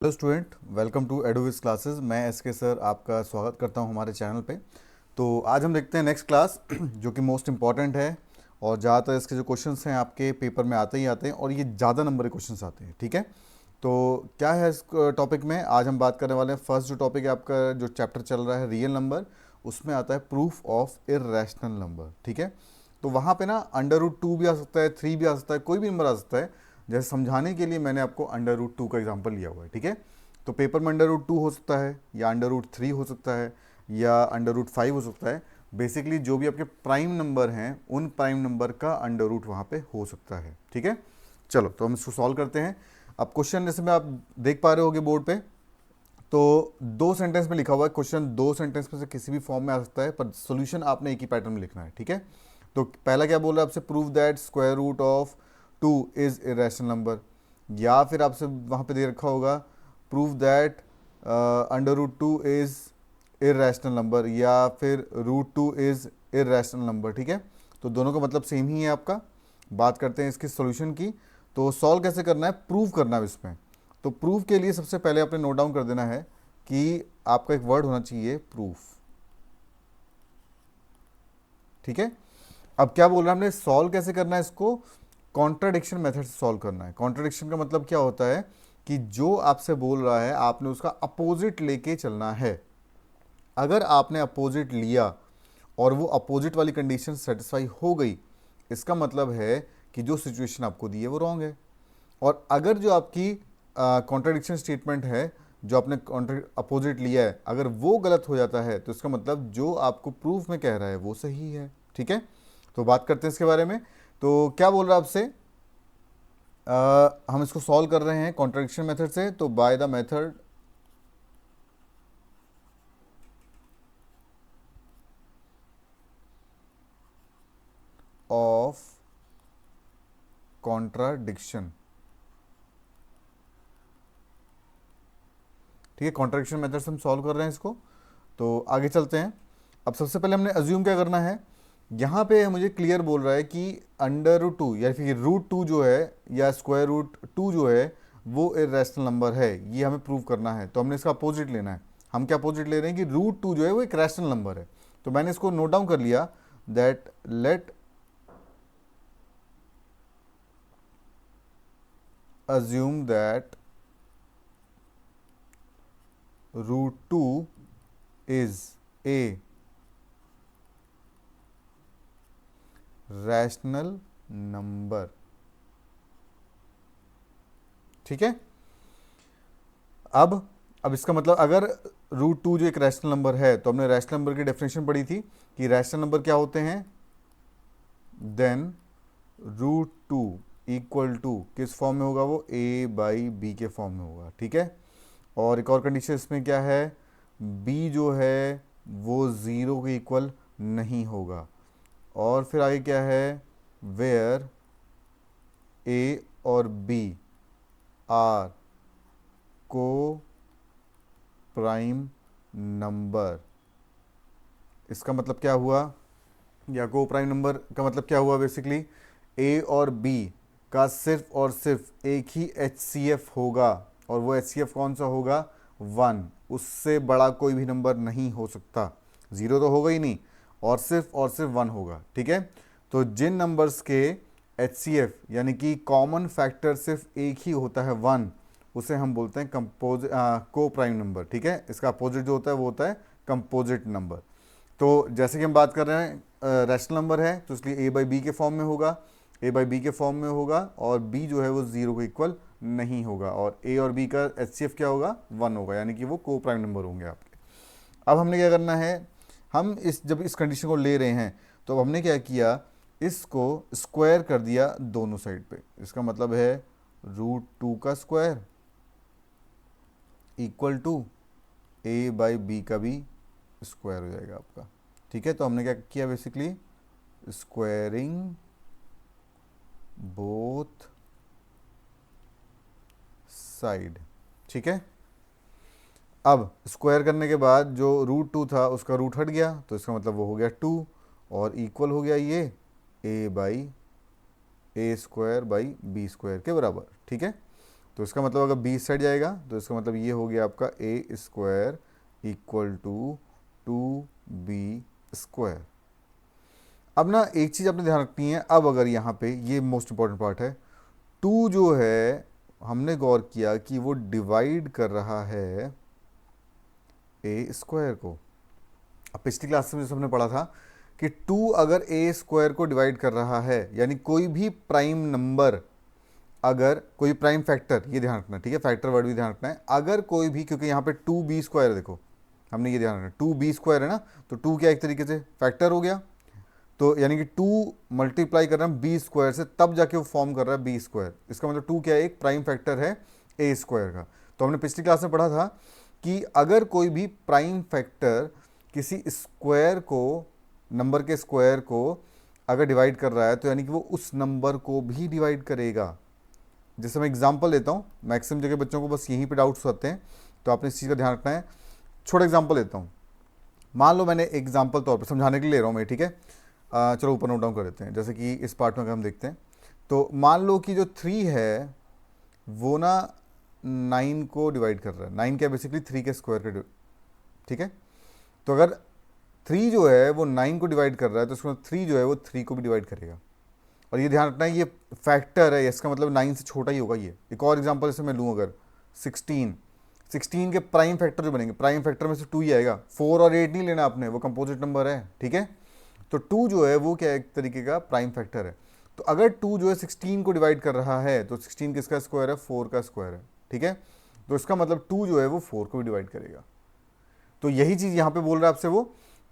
Hello student, welcome to Adovis classes. मैं S K sir आपका स्वागत करता हूं हमारे चैनल पे। तो आज हम देखते हैं नेक्स्ट क्लास जो कि मोस्ट इम्पॉर्टेंट है और ज़्यादातर इसके जो क्वेश्चंस हैं आपके पेपर में आते ही आते हैं और ये ज़्यादा नंबर के क्वेश्चंस आते हैं। ठीक है, तो क्या है इस टॉपिक में आज हम बात करने वाले हैं। फर्स्ट जो टॉपिक है आपका जो चैप्टर चल रहा है रियल नंबर, उसमें आता है प्रूफ ऑफ इर्रेशनल नंबर। ठीक है, तो वहाँ पे ना अंडर रूट 2 भी आ सकता है, 3 भी आ सकता है, कोई भी नंबर आ सकता है। जैसे समझाने के लिए मैंने आपको अंडर रूट 2 का एग्जांपल लिया हुआ है। ठीक है, तो पेपर में अंडर रूट 2 हो सकता है या अंडर रूट 3 हो सकता है या अंडर रूट 5 हो सकता है। बेसिकली जो भी आपके प्राइम नंबर हैं उन प्राइम नंबर का अंडर रूट वहाँ पे हो सकता है। ठीक है, चलो तो हम इसको सॉल्व करते हैं। अब क्वेश्चन जैसे में आप देख पा रहे होगे बोर्ड पे, तो 2 सेंटेंस में लिखा हुआ है क्वेश्चन। 2 सेंटेंस में से किसी भी फॉर्म में आ सकता है, पर सोल्यूशन आपने एक ही पैटर्न में लिखना है। ठीक है, तो पहला क्या बोल रहा है आपसे, prove that square root of 2 is irrational number, या फिर आपसे वहाँ पे दे रखा होगा prove that under root 2 is irrational number, या फिर रूट 2 इज इरेशनल नंबर। ठीक है, तो दोनों का मतलब सेम ही है आपका। बात करते हैं इसके सॉल्यूशन की। तो सॉल्व कैसे करना है, प्रूव करना है इसमें। तो प्रूफ के लिए सबसे पहले आपने नोट डाउन कर देना है कि आपका एक वर्ड होना चाहिए प्रूफ। ठीक है, अब क्या बोल रहा है हमने, सॉल्व कैसे करना है इसको, कॉन्ट्राडिक्शन मेथड से सॉल्व करना है। कॉन्ट्राडिक्शन का मतलब क्या होता है कि जो आपसे बोल रहा है आपने उसका अपोजिट लेके चलना है। अगर आपने अपोजिट लिया और वो अपोजिट वाली कंडीशन सेटिस्फाई हो गई, इसका मतलब है कि जो सिचुएशन आपको दी है वो रॉन्ग है। और अगर जो आपकी कॉन्ट्राडिक्शन स्टेटमेंट है, जो आपने अपोजिट लिया है, अगर वो गलत हो जाता है तो इसका मतलब जो आपको प्रूफ में कह रहा है वो सही है। ठीक है, तो बात करते हैं इसके बारे में। तो क्या बोल रहा है आपसे, हम इसको सॉल्व कर रहे हैं कॉन्ट्राडिक्शन मेथड से। तो by the method of contradiction. ठीक है, कॉन्ट्राडिक्शन मेथड से हम सॉल्व कर रहे हैं इसको। तो आगे चलते हैं। अब सबसे पहले हमने अज्यूम क्या करना है, यहाँ पे मुझे क्लियर बोल रहा है कि अंडर रूट 2 या फिर रूट 2 जो है या स्क्वायर रूट 2 जो है वो इरेशनल नंबर है, ये हमें प्रूव करना है। तो हमने इसका अपोजिट लेना है। हम क्या अपोजिट ले रहे हैं कि रूट 2 जो है वो एक रैशनल नंबर है। तो मैंने इसको नोट डाउन कर लिया, that let assume that root 2 is a rational number. ठीक है, अब इसका मतलब अगर रूट 2 जो एक रैशनल नंबर है, तो हमने रैशनल नंबर की डेफिनेशन पढ़ी थी कि रैशनल नंबर क्या होते हैं, देन रूट 2 इक्वल टू किस फॉर्म में होगा, वो ए बाई बी के फॉर्म में होगा। ठीक है, और एक और कंडीशन इसमें क्या है, बी जो है वो ज़ीरो के इक्वल नहीं होगा। और फिर आगे क्या है, वेयर ए और बी आर को प्राइम नंबर। इसका मतलब क्या हुआ, या को प्राइम नंबर का मतलब क्या हुआ, बेसिकली ए और बी का सिर्फ और सिर्फ एक ही एच होगा, और वो एच कौन सा होगा, 1। उससे बड़ा कोई भी नंबर नहीं हो सकता, ज़ीरो तो होगा ही नहीं, और सिर्फ 1 होगा। ठीक है, तो जिन नंबर्स के एच यानी कि कॉमन फैक्टर सिर्फ एक ही होता है 1, उसे हम बोलते हैं को प्राइम नंबर। ठीक है, इसका अपोजिट जो होता है वो होता है कंपोजिट नंबर। तो जैसे कि हम बात कर रहे हैं रैशनल नंबर है, तो इसलिए ए बाई बी के फॉर्म में होगा, ए बाई बी के फॉर्म में होगा, और बी जो है वो ज़ीरो के इक्वल नहीं होगा, और ए और बी का एच क्या होगा, 1 होगा, यानी कि वो को प्राइम नंबर होंगे आपके। अब हमने क्या करना है, हम जब इस कंडीशन को ले रहे हैं, तो अब हमने क्या किया, इसको स्क्वायर कर दिया दोनों साइड पे। इसका मतलब है रूट 2 का square equal to a by b का भी स्क्वायर हो जाएगा आपका। ठीक है, तो हमने क्या किया, बेसिकली स्क्वायरिंग बोथ साइड। ठीक है, अब स्क्वायर करने के बाद जो रूट 2 था उसका रूट हट गया, तो इसका मतलब वो हो गया 2, और इक्वल हो गया ये a by a square by b square के बराबर। ठीक है, तो इसका मतलब अगर बी इस साइड जाएगा तो इसका मतलब ये हो गया आपका ए स्क्वायर इक्वल टू 2b²। अब ना एक चीज़ आपने ध्यान रखनी है, अब अगर यहाँ पे ये मोस्ट इंपॉर्टेंट पार्ट है, 2 जो है हमने गौर किया कि वो डिवाइड कर रहा है a² को। अब पिछली क्लास में जैसे हमने पढ़ा था कि 2 अगर a² को डिवाइड कर रहा है, यानी कोई भी प्राइम नंबर, अगर कोई प्राइम फैक्टर, ये ध्यान रखना, ठीक है, फैक्टर वर्ड भी ध्यान रखना है, अगर कोई भी, क्योंकि यहाँ पे 2b² है, देखो हमने ये ध्यान रखना 2b² है ना, तो 2 क्या एक तरीके से फैक्टर हो गया, तो यानी कि 2 मल्टीप्लाई कर रहा है b² से, तब जाके वो फॉर्म कर रहा है b²। इसका मतलब 2 क्या है, एक प्राइम फैक्टर है a² का। तो हमने पिछली क्लास में पढ़ा था कि अगर कोई भी प्राइम फैक्टर किसी स्क्वायर को, नंबर के स्क्वायर को अगर डिवाइड कर रहा है, तो यानी कि वो उस नंबर को भी डिवाइड करेगा। जैसे मैं एग्जांपल देता हूँ, मैक्सिमम जगह बच्चों को बस यहीं पे डाउट्स होते हैं, तो आपने इस चीज़ का ध्यान रखना है। छोटा एग्जांपल देता हूँ, मान लो मैंने एग्जांपल तौर पर समझाने के लिए ले रहा हूँ मैं, ठीक है। चलो ऊपर नोट डाउन कर देते हैं। जैसे कि इस पार्ट में अगर हम देखते हैं, तो मान लो कि जो 3 है वो ना 9 को डिवाइड कर रहा है। 9 क्या, बेसिकली 3 के स्क्वायर का, ठीक है। तो अगर 3 जो है वो 9 को डिवाइड कर रहा है, तो उसमें 3 जो है वो 3 को भी डिवाइड करेगा। और ये ध्यान रखना है, ये फैक्टर है, इसका मतलब 9 से छोटा ही होगा ये। एक और एग्जांपल जैसे मैं लूँ, अगर 16 के प्राइम फैक्टर जो बनेंगे, प्राइम फैक्टर में से 2 ही आएगा, 4 और 8 नहीं लेना आपने, वो कंपोजिट नंबर है, ठीक है। तो 2 जो है वो क्या, एक तरीके का प्राइम फैक्टर है। तो अगर 2 जो है 16 को डिवाइड कर रहा है, तो 16 किसका स्क्वायर है, 4 का स्क्वायर है, ठीक है। तो इसका मतलब 2 जो है वो 4 को भी डिवाइड करेगा। तो यही चीज़ यहाँ पे बोल रहा है आपसे वो,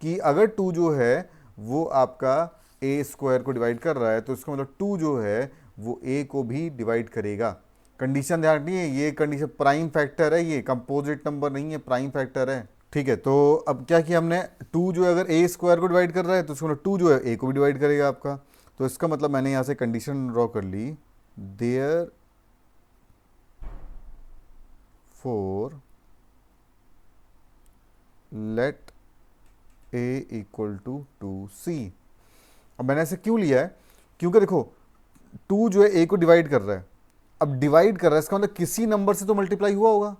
कि अगर 2 जो है वो आपका a² को डिवाइड कर रहा है, तो इसका मतलब 2 जो है वो a को भी डिवाइड करेगा। कंडीशन ध्यान रखनी है, ये कंडीशन प्राइम फैक्टर है, ये कंपोजिट नंबर नहीं है, प्राइम फैक्टर है, ठीक है। तो अब क्या किया हमने, 2 जो है अगर a² को डिवाइड कर रहा है, तो इसका मतलब 2 जो है a को भी डिवाइड करेगा आपका। तो इसका मतलब मैंने यहाँ से कंडीशन ड्रॉ कर ली, therefore let a equal to 2c। अब मैंने ऐसे क्यों लिया है, क्योंकि देखो 2 जो है a को डिवाइड कर रहा है, अब डिवाइड कर रहा है, इसका मतलब किसी नंबर से तो मल्टीप्लाई हुआ होगा।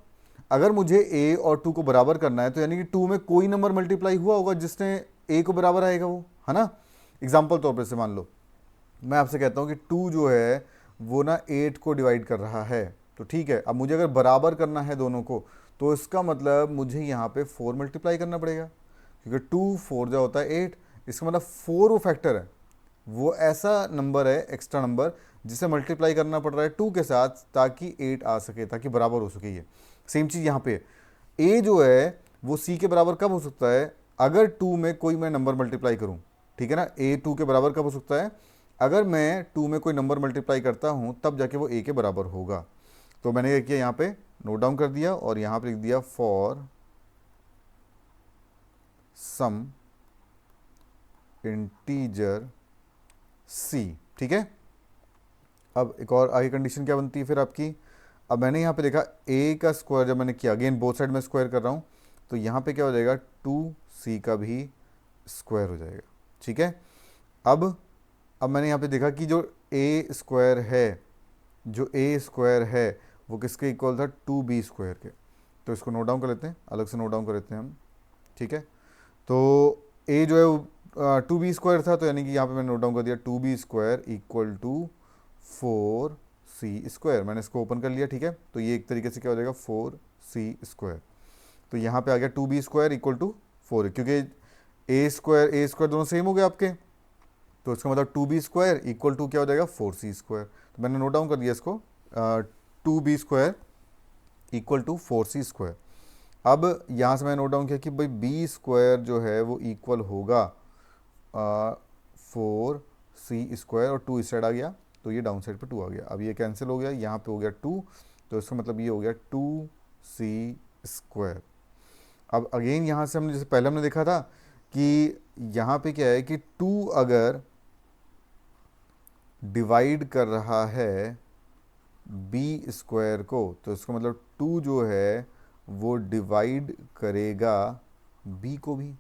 अगर मुझे a और 2 को बराबर करना है, तो यानी कि 2 में कोई नंबर मल्टीप्लाई हुआ होगा जिसने a को बराबर आएगा वो, है ना। एग्जाम्पल तौर पर से मान लो मैं आपसे कहता हूँ कि 2 जो है वो ना 8 को डिवाइड कर रहा है, तो ठीक है। अब मुझे अगर बराबर करना है दोनों को, तो इसका मतलब मुझे यहाँ पे 4 मल्टीप्लाई करना पड़ेगा, क्योंकि 2 4 जो होता है 8, इसका मतलब 4 वो फैक्टर है, वो ऐसा नंबर है, एक्स्ट्रा नंबर, जिसे मल्टीप्लाई करना पड़ रहा है 2 के साथ, ताकि 8 आ सके, ताकि बराबर हो सके। ये सेम चीज़ यहाँ पे a जो है वो c के बराबर कब हो सकता है, अगर 2 में कोई मैं नंबर मल्टीप्लाई करूँ, ठीक है ना। a 2 के बराबर कब हो सकता है, अगर मैं 2 में कोई नंबर मल्टीप्लाई करता हूँ, तब जाके वो a के बराबर होगा। तो मैंने क्या किया, यहाँ पे नोट डाउन कर दिया और यहाँ पे लिख दिया फॉर सम इंटीजर c, ठीक है। अब एक और आगे कंडीशन क्या बनती है फिर आपकी, अब मैंने यहाँ पे देखा a का स्क्वायर जब मैंने किया, अगेन बोथ साइड में स्क्वायर कर रहा हूँ, तो यहाँ पे क्या हो जाएगा, 2c का भी स्क्वायर हो जाएगा, ठीक है। अब मैंने यहाँ पे देखा कि जो a² है, जो a² है वो किसके इक्वल था, 2b² के। तो इसको नोट डाउन कर लेते हैं, अलग से नोट डाउन कर लेते हैं हम, ठीक है। तो a जो है वो 2b² था, तो यानी कि यहाँ पे मैंने नोट डाउन कर दिया 2b² इक्वल टू 4c²। मैंने इसको ओपन कर लिया, ठीक है। तो ये एक तरीके से क्या हो जाएगा, 4c²। तो यहाँ पे आ गया 2b² इक्वल टू 4, क्योंकि a² दोनों सेम हो गए आपके, तो इसका मतलब 2b² इक्वल टू क्या हो जाएगा, 4c²। तो मैंने नोट डाउन कर दिया इसको, 2b² इक्वल टू 4c²। अब यहाँ से मैंने नोट डाउन किया कि भाई b² जो है वो इक्वल होगा 4c² और 2 इस साइड आ गया, तो ये डाउन साइड पे 2 आ गया। अब ये कैंसिल हो गया, यहाँ पे हो गया 2, तो इसका मतलब ये हो गया 2c²। अब अगेन यहाँ से हमने, जैसे पहले हमने देखा था कि यहाँ पे क्या है कि 2 अगर डिवाइड कर रहा है b² को, तो इसका मतलब 2 जो है वो डिवाइड करेगा b को भी,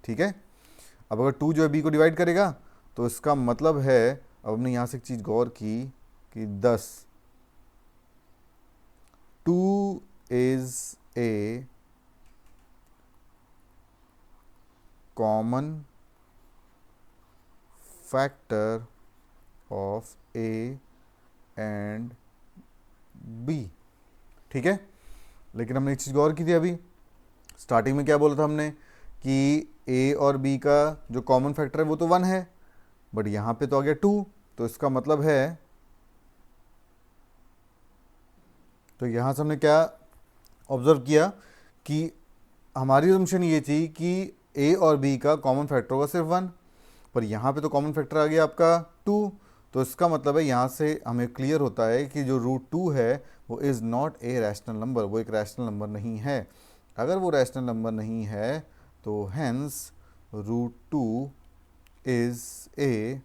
ठीक है। अब अगर 2 जो है b को डिवाइड करेगा, तो इसका मतलब है, अब हमने यहाँ से एक चीज़ गौर की कि 10 2 is a common factor of A and B। ठीक है, लेकिन हमने एक चीज़ गौर की थी अभी स्टार्टिंग में, क्या बोला था हमने कि A और B का जो कॉमन फैक्टर है वो तो 1 है, बट यहाँ पे तो आ गया 2, तो इसका मतलब है, तो यहाँ से हमने क्या ऑब्जर्व किया कि हमारी असम्पशन ये थी कि A और B का कॉमन फैक्टर होगा सिर्फ 1, पर यहाँ पे तो कॉमन फैक्टर आ गया आपका 2, तो इसका मतलब है यहाँ से हमें क्लियर होता है कि जो √2 है वो is not a rational number, वो एक रैशनल नंबर नहीं है। अगर वो रैशनल नंबर नहीं है तो hence √2 is a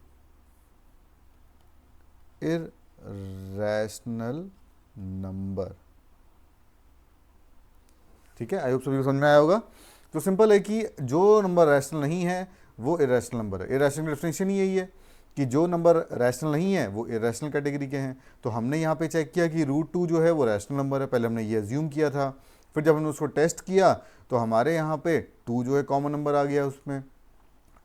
irrational number. ठीक है, आई होप सभी को समझ में आया होगा। तो सिंपल है कि जो नंबर रैशनल नहीं है वो इरैशनल नंबर है। इरैशनल की डेफिनेशन ही यही है कि जो नंबर रैशनल नहीं है वो इरैशनल कैटेगरी के हैं। तो हमने यहाँ पे चेक किया कि √2 जो है वो रैशनल नंबर है, पहले हमने ये अज्यूम किया था, फिर जब हमने उसको टेस्ट किया तो हमारे यहाँ पे 2 जो है कॉमन नंबर आ गया, उसमें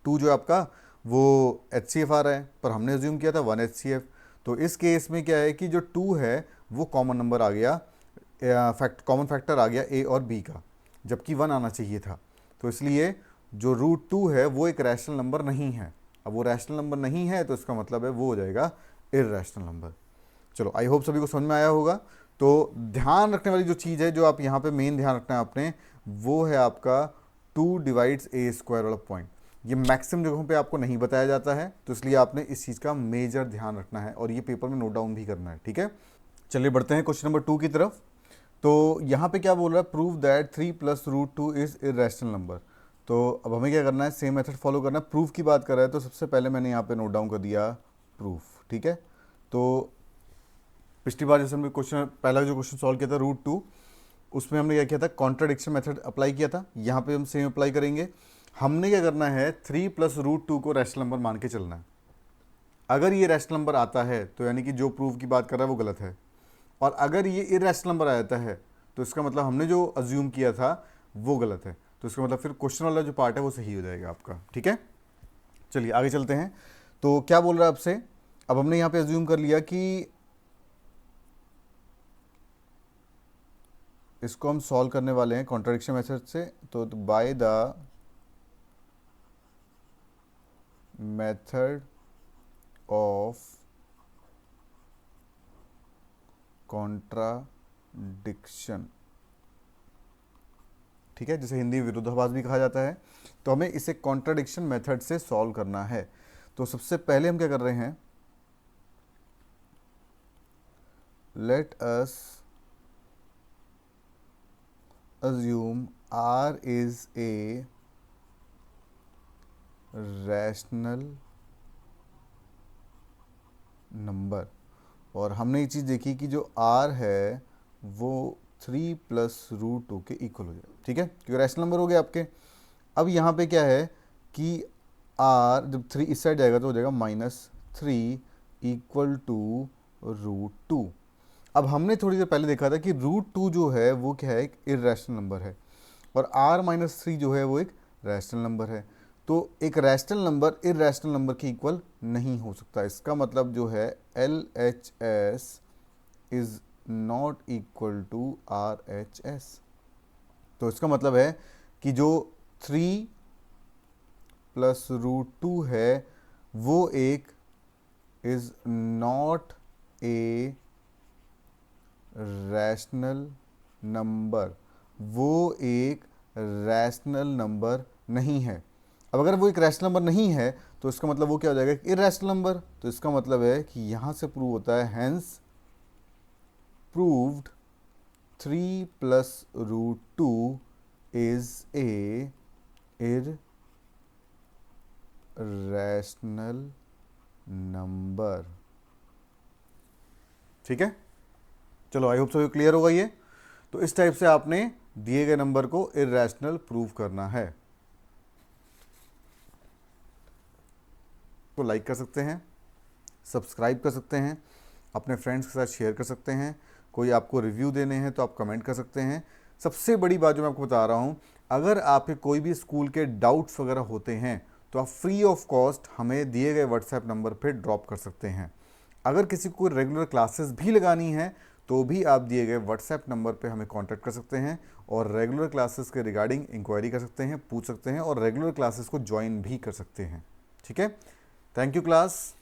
2 जो है आपका वो HCF आ रहा है, पर हमने अज्यूम किया था 1 HCF। तो इस केस में क्या है कि जो 2 है वो कॉमन नंबर आ गया, कॉमन फैक्टर आ गया A और B का, जबकि 1 आना चाहिए था। तो इसलिए जो √2 है वो एक रैशनल नंबर नहीं है। अब वो रैशनल नंबर नहीं है तो इसका मतलब है वो हो जाएगा इरैशनल नंबर। चलो, आई होप सभी को समझ में आया होगा। तो ध्यान रखने वाली जो चीज़ है, जो आप यहाँ पे मेन ध्यान रखना है आपने, वो है आपका 2 डिवाइड्स A² वाला पॉइंट। ये मैक्सिमम जगहों पे आपको नहीं बताया जाता है, तो इसलिए आपने इस चीज़ का मेजर ध्यान रखना है और ये पेपर में नोट डाउन भी करना है। ठीक है, चलिए बढ़ते हैं क्वेश्चन नंबर 2 की तरफ। तो यहाँ पे क्या बोल रहा है, prove that 3 + √2 is irrational number. तो अब हमें क्या करना है, सेम मेथड फॉलो करना है। प्रूफ की बात कर रहा है तो सबसे पहले मैंने यहाँ पे नोट डाउन कर दिया प्रूफ। ठीक है, तो पिछली बार जैसे हमने क्वेश्चन, पहला जो क्वेश्चन सॉल्व किया था √2, उसमें हमने क्या किया था, कॉन्ट्राडिक्शन मेथड अप्लाई किया था। यहाँ पे हम सेम अप्लाई करेंगे। हमने क्या करना है, 3 + √2 को रैशनल नंबर मान के चलना है। अगर ये रैशनल नंबर आता है तो यानी कि जो प्रूफ की बात कर रहा है वो गलत है, और अगर ये इरैशनल नंबर आ जाता है तो इसका मतलब हमने जो अज्यूम किया था वो गलत है। तो इसका मतलब फिर क्वेश्चन वाला जो पार्ट है वो सही हो जाएगा आपका। ठीक है, चलिए आगे चलते हैं। तो क्या बोल रहा है आपसे, अब हमने यहाँ पे अज्यूम कर लिया कि इसको हम सॉल्व करने वाले हैं कॉन्ट्रडिक्शन मेथड से। तो by the method of contradiction, ठीक है, जिसे हिंदी विरोधाभास भी कहा जाता है। तो हमें इसे कॉन्ट्राडिक्शन मेथड से सॉल्व करना है। तो सबसे पहले हम क्या कर रहे हैं, let us assume R is a rational number। और हमने ये चीज़ देखी कि जो R है वो 3 + √2 के इक्वल हो जाए। ठीक है, क्योंकि रैशनल नंबर हो गया आपके। अब यहाँ पे क्या है कि R जब 3 इस साइड जाएगा तो हो जाएगा -3 = √2। अब हमने थोड़ी देर पहले देखा था कि √2 जो है वो क्या है, एक इरैशनल नंबर है, और R-3 जो है वो एक रैशनल नंबर है। तो एक रैशनल नंबर इरैशनल नंबर के इक्वल नहीं हो सकता। इसका मतलब जो है LHS is not equal to RHS। तो इसका मतलब है कि जो 3 + √2 है वो एक is not a rational number, वो एक रैशनल नंबर नहीं है। अब अगर वो एक रैशनल नंबर नहीं है तो इसका मतलब वो क्या हो जाएगा, इरैशनल नंबर। तो इसका मतलब है कि यहाँ से प्रूव होता है, hence proved 3 + √2 is A irrational number. ठीक है, चलो आई होप सो क्लियर होगा ये। तो इस टाइप से आपने दिए गए नंबर को इरैशनल प्रूव करना है। तो लाइक कर सकते हैं, सब्सक्राइब कर सकते हैं, अपने फ्रेंड्स के साथ शेयर कर सकते हैं। कोई आपको रिव्यू देने हैं तो आप कमेंट कर सकते हैं। सबसे बड़ी बात जो मैं आपको बता रहा हूँ, अगर आपके कोई भी स्कूल के डाउट्स वगैरह होते हैं तो आप फ्री ऑफ कॉस्ट हमें दिए गए व्हाट्सएप नंबर पे ड्रॉप कर सकते हैं। अगर किसी को रेगुलर क्लासेस भी लगानी है तो भी आप दिए गए व्हाट्सएप नंबर पे हमें कांटेक्ट कर सकते हैं और रेगुलर क्लासेस के रिगार्डिंग इंक्वायरी कर सकते हैं, पूछ सकते हैं और रेगुलर क्लासेस को ज्वाइन भी कर सकते हैं। ठीक है, थैंक यू क्लास।